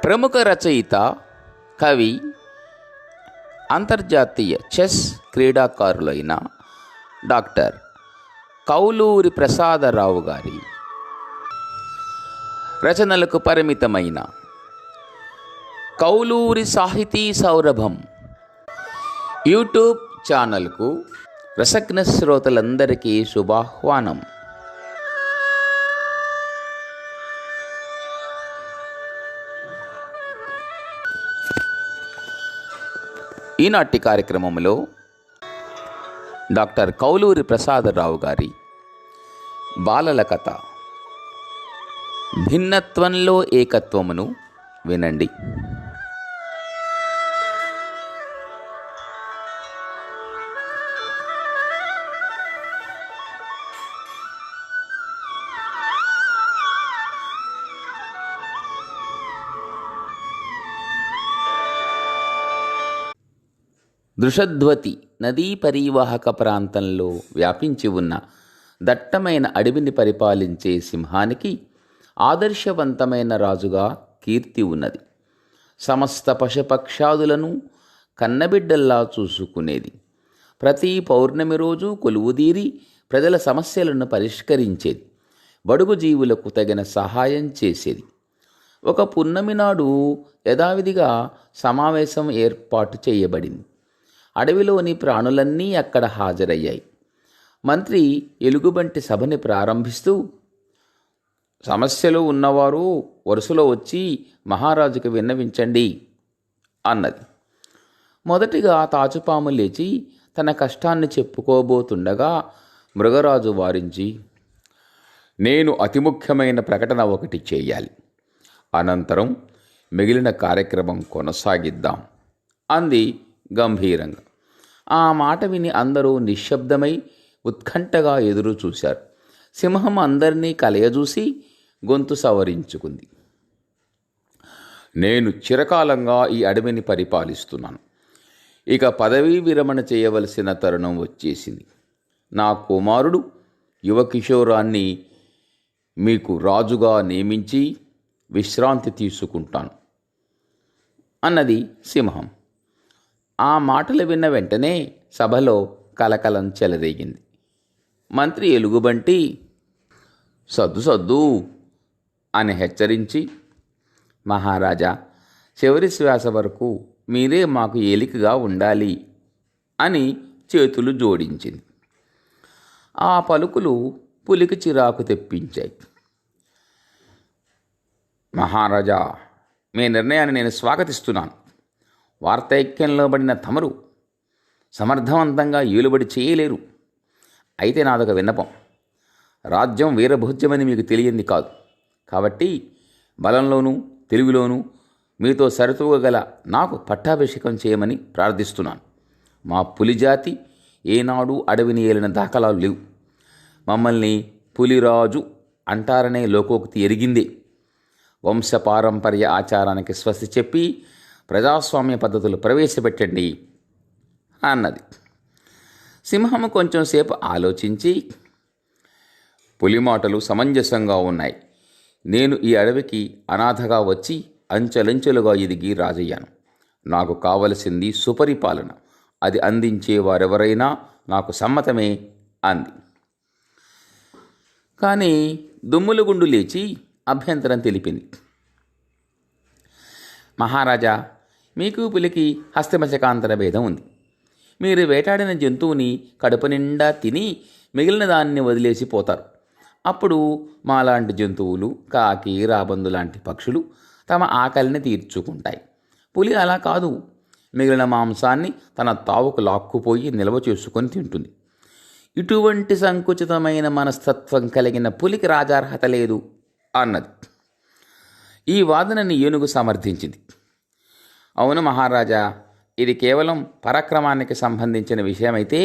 ప్రముఖ రచయిత, కవి, అంతర్జాతీయ చెస్ క్రీడాకారులైన డాక్టర్ కౌలూరి ప్రసాదరావు గారి రచనలకు పరిమితమైన కౌలూరి సాహితీ సౌరభం యూట్యూబ్ ఛానల్కు రసజ్ఞ శ్రోతలందరికీ శుభాహ్వానం. ఈనాటి కార్యక్రమంలో డాక్టర్ కౌలూరి ప్రసాదరావు గారి బాలల కథ భిన్నత్వంలో ఏకత్వమును వినండి. దృషధ్వతి నదీ పరీవాహక ప్రాంతంలో వ్యాపించి ఉన్న దట్టమైన అడవిని పరిపాలించే సింహానికి ఆదర్శవంతమైన రాజుగా కీర్తి ఉన్నది. సమస్త పశుపక్షాదులను కన్నబిడ్డల్లా చూసుకునేది. ప్రతి పౌర్ణమి రోజు కొలువుదీరి ప్రజల సమస్యలను పరిష్కరించేది. బడుగు జీవులకు తగిన సహాయం చేసేది. ఒక పున్నమి నాడు యథావిధిగా సమావేశం ఏర్పాటు చేయబడింది. అడవిలోని ప్రాణులన్నీ అక్కడ హాజరయ్యాయి. మంత్రి ఎలుగుబంటి సభని ప్రారంభిస్తూ, సమస్యలు ఉన్నవారు వరుసలో వచ్చి మహారాజుకు విన్నవించండి అన్నది. మొదటిగా తాచుపాము లేచి తన కష్టాన్ని చెప్పుకోబోతుండగా మృగరాజు వారించి, నేను అతి ముఖ్యమైన ప్రకటన ఒకటి చేయాలి, అనంతరం మిగిలిన కార్యక్రమం కొనసాగిద్దాం అంది గంభీరంగా. ఆ మాట విని అందరూ నిశ్శబ్దమై ఉత్కంఠగా ఎదురు చూశారు. సింహం అందరినీ కలయజూసి గొంతు సవరించుకుంది. నేను చిరకాలంగా ఈ అడవిని పరిపాలిస్తున్నాను. ఇక పదవీ విరమణ చేయవలసిన తరుణం వచ్చేసింది. నా కుమారుడు యువకిషోరాన్ని మీకు రాజుగా నియమించి విశ్రాంతి తీసుకుంటాను అన్నది సింహం. ఆ మాటలు విన్న వెంటనే సభలో కలకలం చెలరేగింది. మంత్రి ఎలుగుబంటి సద్దు అని హెచ్చరించి, మహారాజా, చివరి శ్వాస వరకు మీరే మాకు ఏలికగా ఉండాలి అని చేతులు జోడించింది. ఆ పలుకులు పులికి చిరాకు తెప్పించాయి. మహారాజా, మీ నిర్ణయాన్ని నేను స్వాగతిస్తున్నాను. వార్తైక్యంలో పడిన తమరు సమర్థవంతంగా ఏలుబడి చేయలేరు. అయితే నాదొక విన్నపం. రాజ్యం వీరభోజ్యమని మీకు తెలియంది కాదు. కాబట్టి బలంలోనూ తెలివిలోనూ మీతో సరితూగగల నాకు పట్టాభిషేకం చేయమని ప్రార్థిస్తున్నాను. మా పులిజాతి ఏనాడు అడవిని ఏలిన దాఖలాలు లేవు. మమ్మల్ని పులిరాజు అంటారనే లోకోక్తి ఎరిగిందే. వంశపారంపర్య ఆచారానికి స్వస్తి చెప్పి ప్రజాస్వామ్య పద్ధతులు ప్రవేశపెట్టండి అన్నది. సింహము కొంచెం సేపు ఆలోచించి, పులి మాటలు సమంజసంగా ఉన్నాయి. నేను ఈ అడవికి అనాథగా వచ్చి అంచెలంచెలుగా ఎదిగి రాజయ్యాను. నాకు కావలసింది సుపరిపాలన. అది అందించే వారెవరైనా నాకు సమ్మతమే అంది. కానీ దుమ్ములగుండు లేచి అభ్యంతరం తెలిపింది. మహారాజా, మీకు పులికి హస్తమశకాంతర భేదం ఉంది. మీరు వేటాడిన జంతువుని కడుపు నిండా తిని మిగిలిన దాన్ని వదిలేసి పోతారు. అప్పుడు మాలాంటి జంతువులు, కాకి, రాబందు లాంటి పక్షులు తమ ఆకలిని తీర్చుకుంటాయి. పులి అలా కాదు. మిగిలిన మాంసాన్ని తన తావుకు లాక్కుపోయి నిల్వ చేసుకొని తింటుంది. ఇటువంటి సంకుచితమైన మనస్తత్వం కలిగిన పులికి రాజార్హత లేదు అన్నది. ఈ వాదనని ఏనుగు సమర్థించింది. అవును మహారాజా, ఇది కేవలం పరాక్రమానికి సంబంధించిన విషయమైతే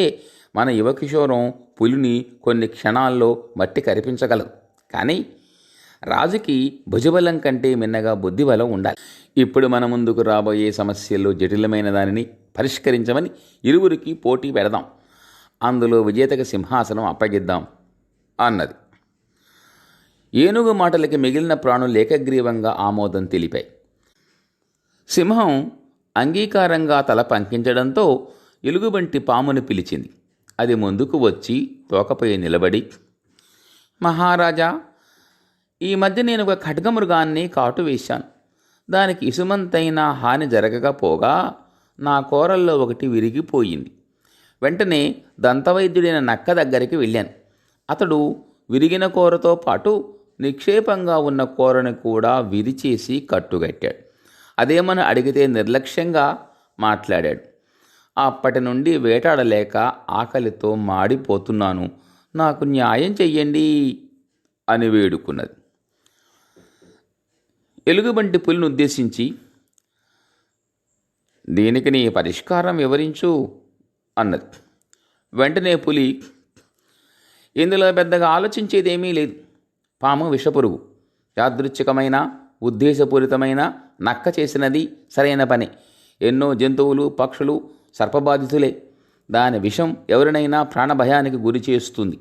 మన యువకిషోరం పులిని కొన్ని క్షణాల్లో మట్టి కరిపించగలదు. కానీ రాజుకి భుజబలం కంటే మిన్నగా బుద్ధిబలం ఉండాలి. ఇప్పుడు మన ముందుకు రాబోయే సమస్యల్లో జటిలమైన దానిని పరిష్కరించమని ఇరువురికి పోటీ పెడదాం. అందులో విజేతకి సింహాసనం అప్పగిద్దాం అన్నది. ఏనుగు మాటలకి మిగిలిన ప్రాణులు ఏకగ్రీవంగా ఆమోదం తెలిపాయి. సింహం అంగీకారంగా తల పంకించడంతో ఎలుగుబంటి పాముని పిలిచింది. అది ముందుకు వచ్చి తోకపై నిలబడి, మహారాజా, ఈ మధ్య నేను ఒక ఖడ్గమృగాన్ని కాటు వేశాను. దానికి ఇసుమంతైనా హాని జరగకపోగా నా కూరల్లో ఒకటి విరిగిపోయింది. వెంటనే దంతవైద్యుడైన నక్క దగ్గరికి వెళ్ళాను. అతడు విరిగిన కూరతో పాటు నిక్షేపంగా ఉన్న కూరని కూడా విరిచేసి కట్టుగట్టాడు. అదేమని అడిగితే నిర్లక్ష్యంగా మాట్లాడాడు. అప్పటి నుండి వేటాడలేక ఆకలితో మాడిపోతున్నాను, నాకు న్యాయం చెయ్యండి అని వేడుకున్నది. ఎలుగుబంటి పులిని ఉద్దేశించి, దీనికి నీ పరిష్కారం వివరించు అన్నది. వెంటనే పులి, ఇందులో పెద్దగా ఆలోచించేదేమీ లేదు. పాము విషపురుగు. యాదృచ్ఛికమైన ఉద్దేశపూరితమైన నక్క చేసినది సరైన పని. ఎన్నో జంతువులు పక్షులు సర్పబాధితులే. దాని విషం ఎవరినైనా ప్రాణభయానికి గురి చేస్తుంది.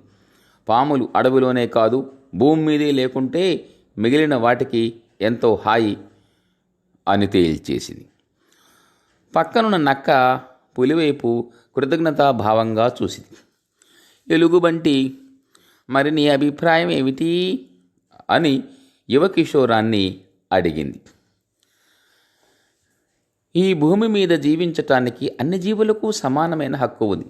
పాములు అడవిలోనే కాదు, భూమి మీదే లేకుంటే మిగిలిన వాటికి ఎంతో హాయి అని తేల్చేసింది. పక్కనున్న నక్క పులివైపు కృతజ్ఞతాభావంగా చూసింది. ఎలుగుబంటి, మరి నీ అభిప్రాయం ఏమిటి అని యువకిషోరాన్ని అడిగింది. ఈ భూమి మీద జీవించటానికి అన్ని జీవులకు సమానమైన హక్కు ఉంది.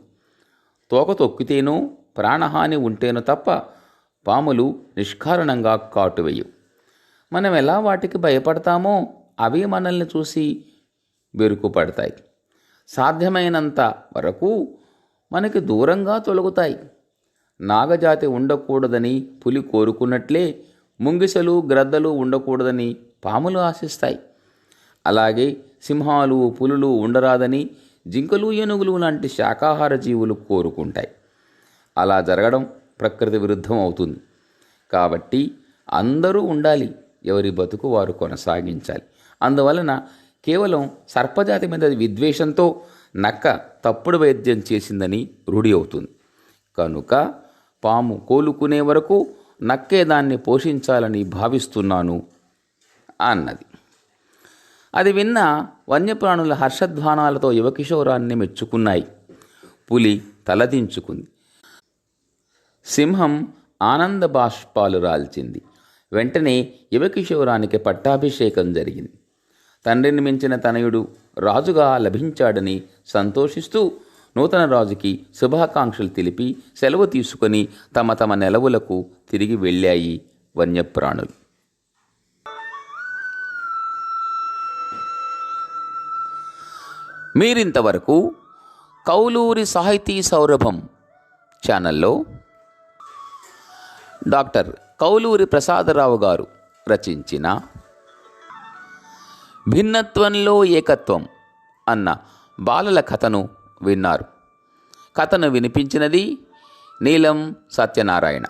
తోక తొక్కితేనో ప్రాణహాని ఉంటేనో తప్ప పాములు నిష్కారణంగా కాటువేయవు. మనం ఎలా వాటికి భయపడతామో అవి మనల్ని చూసి బెరుకుపడతాయి. సాధ్యమైనంత వరకు మనకి దూరంగా తొలగుతాయి. నాగజాతి ఉండకూడదని పులి కోరుకున్నట్లే ముంగిసలు గ్రద్దలు ఉండకూడదని పాములు ఆశిస్తాయి. అలాగే సింహాలు పులులు ఉండరాదని జింకలు ఏనుగులు లాంటి శాకాహార జీవులు కోరుకుంటాయి. అలా జరగడం ప్రకృతి విరుద్ధం అవుతుంది. కాబట్టి అందరూ ఉండాలి, ఎవరి బతుకు వారు కొనసాగించాలి. అందువలన కేవలం సర్పజాతి మీద విద్వేషంతో నక్క తప్పుడు వైద్యం చేసిందని రూఢి అవుతుంది. కనుక పాము కోలుకునే వరకు నక్కే దాన్ని పోషించాలని భావిస్తున్నాను అన్నది. అది విన్న వన్యప్రాణుల హర్షధ్వానాలతో యువకిషోరాన్ని మెచ్చుకున్నాయి. పులి తలదించుకుంది. సింహం ఆనంద బాష్పాలు రాల్చింది. వెంటనే యువకిషోరానికి పట్టాభిషేకం జరిగింది. తండ్రిని మించిన తనయుడు రాజుగా లభించాడని సంతోషిస్తూ నూతన రాజుకి శుభాకాంక్షలు తెలిపి సెలవు తీసుకొని తమ తమ నెలవులకు తిరిగి వెళ్ళాయి వన్యప్రాణులు. మీరింతవరకు కౌలూరి సాహితీ సౌరభం ఛానల్లో డాక్టర్ కౌలూరి ప్రసాదరావు గారు రచించిన భిన్నత్వంలో ఏకత్వం అన్న బాలల కథను విన్నారు. కథను వినిపించినది నీలం సత్యనారాయణ.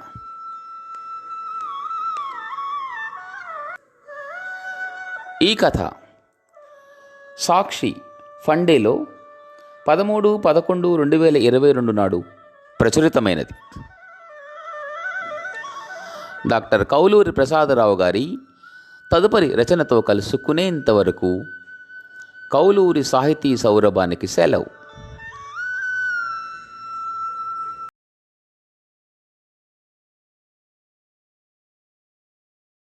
ఈ కథ సాక్షి ఫండేలో 13/11/2022 నాడు ప్రచురితమైనది. డాక్టర్ కౌలూరి ప్రసాదరావు గారి తదుపరి రచనతో కలుసుకునేంతవరకు కౌలూరి సాహితీ సౌరభానికి సెలవు.